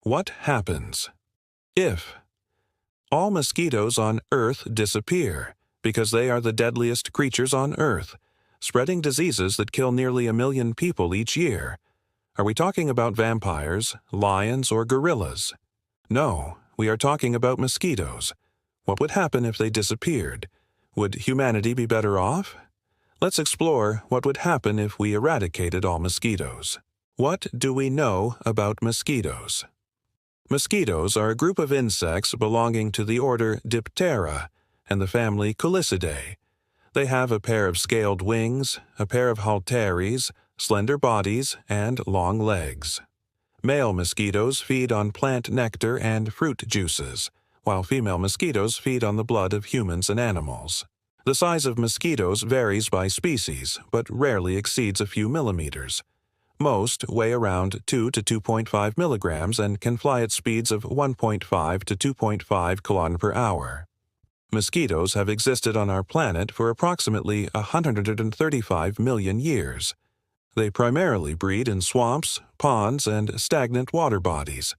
What happens if all mosquitoes on Earth disappear because they are the deadliest creatures on Earth, spreading diseases that kill nearly 1 million people each year? Are we talking about vampires, lions, or gorillas? No, we are talking about mosquitoes. What would happen if they disappeared? Would humanity be better off? Let's explore what would happen if we eradicated all mosquitoes. What do we know about mosquitoes? Mosquitoes are a group of insects belonging to the order Diptera and the family Culicidae. They have a pair of scaled wings, a pair of halteres, slender bodies, and long legs. Male mosquitoes feed on plant nectar and fruit juices, while female mosquitoes feed on the blood of humans and animals. The size of mosquitoes varies by species, but rarely exceeds a few millimeters. Most weigh around 2 to 2.5 milligrams and can fly at speeds of 1.5 to 2.5 km per hour. Mosquitoes have existed on our planet for approximately 135 million years. They primarily breed in swamps, ponds, and stagnant water bodies.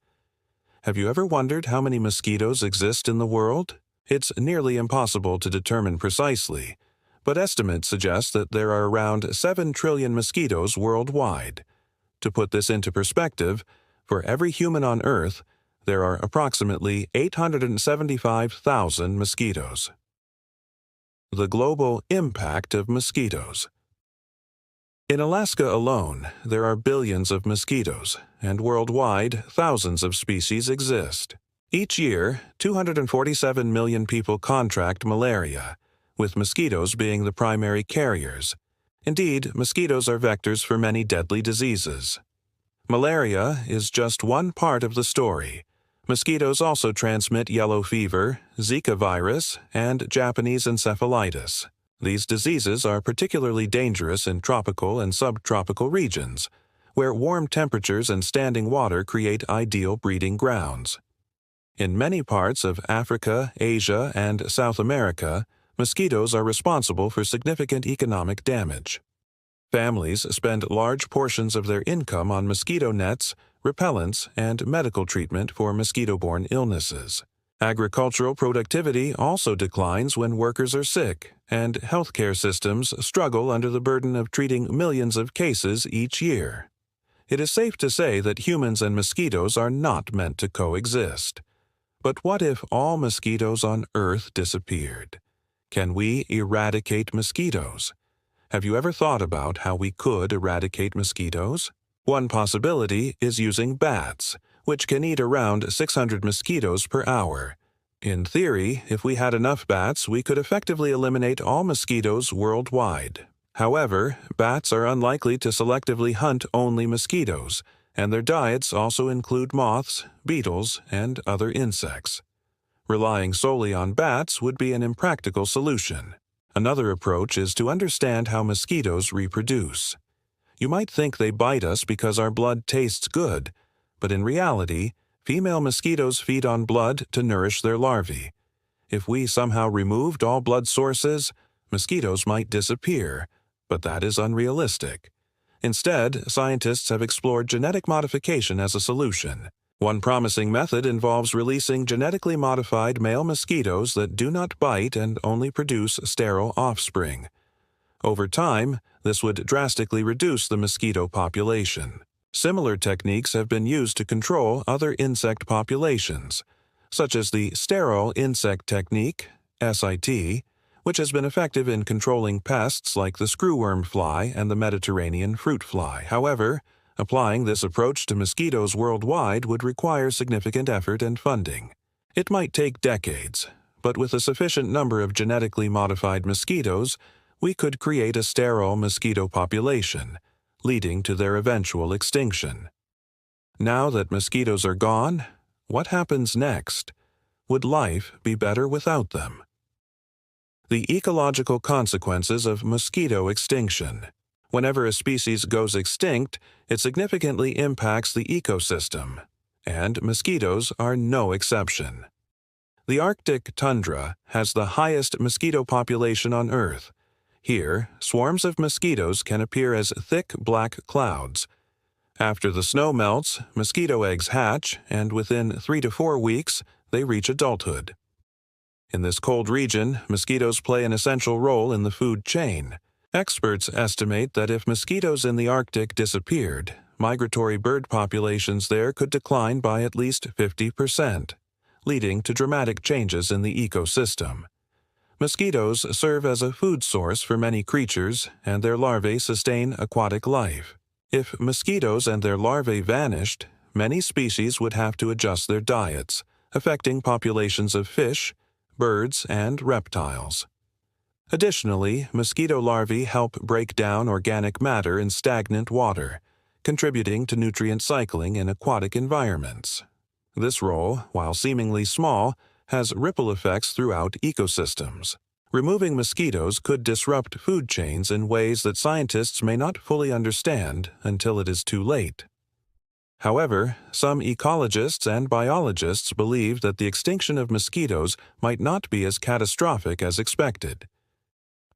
Have you ever wondered how many mosquitoes exist in the world? It's nearly impossible to determine precisely, but estimates suggest that there are around 7 trillion mosquitoes worldwide. To put this into perspective, for every human on Earth, there are approximately 875,000 mosquitoes. The global impact of mosquitoes. In Alaska alone, there are billions of mosquitoes, and worldwide, thousands of species exist. Each year, 247 million people contract malaria, with mosquitoes being the primary carriers. Indeed, mosquitoes are vectors for many deadly diseases. Malaria is just one part of the story. Mosquitoes also transmit yellow fever, Zika virus, and Japanese encephalitis. These diseases are particularly dangerous in tropical and subtropical regions, where warm temperatures and standing water create ideal breeding grounds. In many parts of Africa, Asia, and South America, mosquitoes are responsible for significant economic damage. Families spend large portions of their income on mosquito nets, repellents, and medical treatment for mosquito-borne illnesses. Agricultural productivity also declines when workers are sick, and healthcare systems struggle under the burden of treating millions of cases each year. It is safe to say that humans and mosquitoes are not meant to coexist. But what if all mosquitoes on Earth disappeared? Can we eradicate mosquitoes? Have you ever thought about how we could eradicate mosquitoes? One possibility is using bats, which can eat around 600 mosquitoes per hour. In theory, if we had enough bats, we could effectively eliminate all mosquitoes worldwide. However, bats are unlikely to selectively hunt only mosquitoes, and their diets also include moths, beetles, and other insects. Relying solely on bats would be an impractical solution. Another approach is to understand how mosquitoes reproduce. You might think they bite us because our blood tastes good, but in reality, female mosquitoes feed on blood to nourish their larvae. If we somehow removed all blood sources, mosquitoes might disappear, but that is unrealistic. Instead, scientists have explored genetic modification as a solution. One promising method involves releasing genetically modified male mosquitoes that do not bite and only produce sterile offspring. Over time, this would drastically reduce the mosquito population. Similar techniques have been used to control other insect populations, such as the sterile insect technique, SIT, which has been effective in controlling pests like the screwworm fly and the Mediterranean fruit fly. However, applying this approach to mosquitoes worldwide would require significant effort and funding. It might take decades, but with a sufficient number of genetically modified mosquitoes, we could create a sterile mosquito population, leading to their eventual extinction. Now that mosquitoes are gone, what happens next? Would life be better without them? The ecological consequences of mosquito extinction. Whenever a species goes extinct, it significantly impacts the ecosystem, and mosquitoes are no exception. The Arctic tundra has the highest mosquito population on Earth. Here, swarms of mosquitoes can appear as thick black clouds. After the snow melts, mosquito eggs hatch, and within 3 to 4 weeks, they reach adulthood. In this cold region, mosquitoes play an essential role in the food chain. Experts estimate that if mosquitoes in the Arctic disappeared, migratory bird populations there could decline by at least 50%, leading to dramatic changes in the ecosystem. Mosquitoes serve as a food source for many creatures, and their larvae sustain aquatic life. If mosquitoes and their larvae vanished, many species would have to adjust their diets, affecting populations of fish, birds, and reptiles. Additionally, mosquito larvae help break down organic matter in stagnant water, contributing to nutrient cycling in aquatic environments. This role, while seemingly small, has ripple effects throughout ecosystems. Removing mosquitoes could disrupt food chains in ways that scientists may not fully understand until it is too late. However, some ecologists and biologists believe that the extinction of mosquitoes might not be as catastrophic as expected.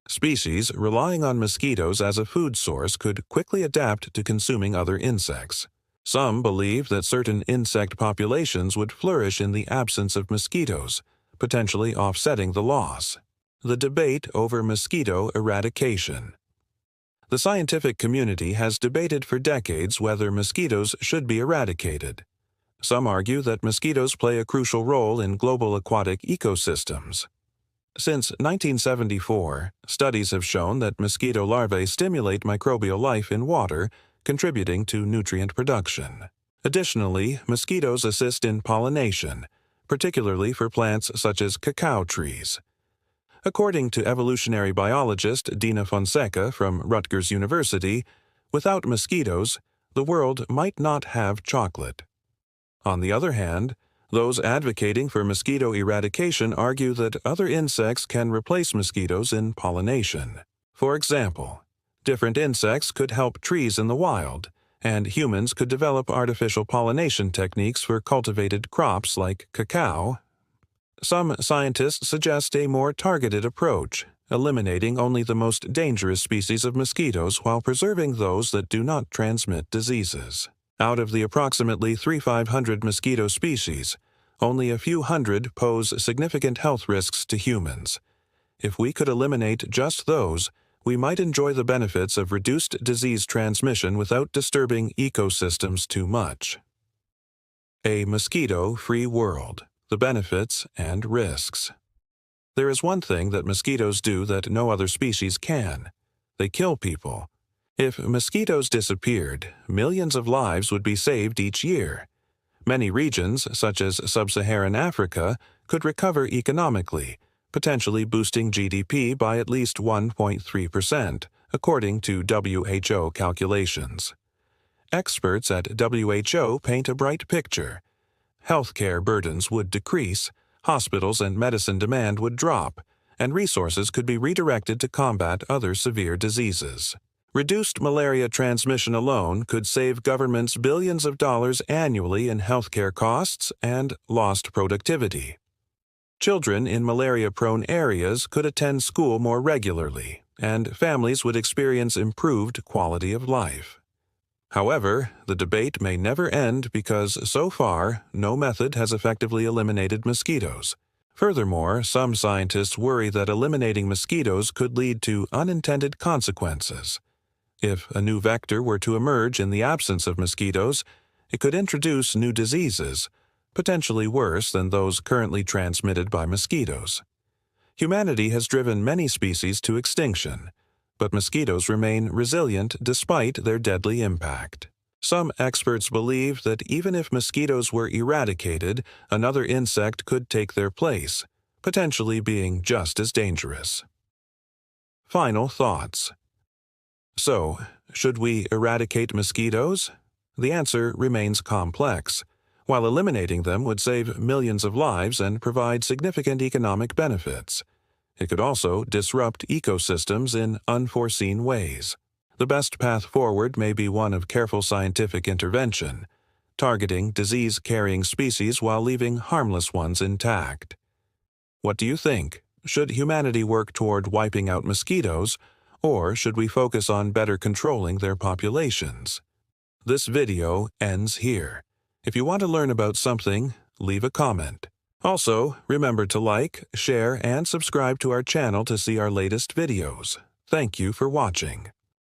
Species relying on mosquitoes as a food source could quickly adapt to consuming other insects. Some believe that certain insect populations would flourish in the absence of mosquitoes, potentially offsetting the loss. The debate over mosquito eradication. The scientific community has debated for decades whether mosquitoes should be eradicated. Some argue that mosquitoes play a crucial role in global aquatic ecosystems. Since 1974, studies have shown that mosquito larvae stimulate microbial life in water, contributing to nutrient production. Additionally, mosquitoes assist in pollination, particularly for plants such as cacao trees. According to evolutionary biologist Dina Fonseca from Rutgers University, without mosquitoes, the world might not have chocolate. On the other hand, those advocating for mosquito eradication argue that other insects can replace mosquitoes in pollination. For example, different insects could help trees in the wild, and humans could develop artificial pollination techniques for cultivated crops like cacao. Some scientists suggest a more targeted approach, eliminating only the most dangerous species of mosquitoes while preserving those that do not transmit diseases. Out of the approximately 3,500 mosquito species, only a few hundred pose significant health risks to humans. If we could eliminate just those, we might enjoy the benefits of reduced disease transmission without disturbing ecosystems too much. A mosquito-free world. The benefits and risks. There is one thing that mosquitoes do that no other species can. They kill people. If mosquitoes disappeared, millions of lives would be saved each year. Many regions, such as sub-Saharan Africa, could recover economically, potentially boosting GDP by at least 1.3%, according to WHO calculations. Experts at WHO paint a bright picture. Healthcare burdens would decrease, hospitals and medicine demand would drop, and resources could be redirected to combat other severe diseases. Reduced malaria transmission alone could save governments billions of dollars annually in healthcare costs and lost productivity. Children in malaria-prone areas could attend school more regularly, and families would experience improved quality of life. However, the debate may never end because, so far, no method has effectively eliminated mosquitoes. Furthermore, some scientists worry that eliminating mosquitoes could lead to unintended consequences. If a new vector were to emerge in the absence of mosquitoes, it could introduce new diseases, potentially worse than those currently transmitted by mosquitoes. Humanity has driven many species to extinction, but mosquitoes remain resilient despite their deadly impact. Some experts believe that even if mosquitoes were eradicated, another insect could take their place, potentially being just as dangerous. Final thoughts. So, should we eradicate mosquitoes? The answer remains complex. While eliminating them would save millions of lives and provide significant economic benefits, it could also disrupt ecosystems in unforeseen ways. The best path forward may be one of careful scientific intervention, targeting disease-carrying species while leaving harmless ones intact. What do you think? Should humanity work toward wiping out mosquitoes, or should we focus on better controlling their populations? This video ends here. If you want to learn about something, leave a comment. Also, remember to like, share, and subscribe to our channel to see our latest videos. Thank you for watching.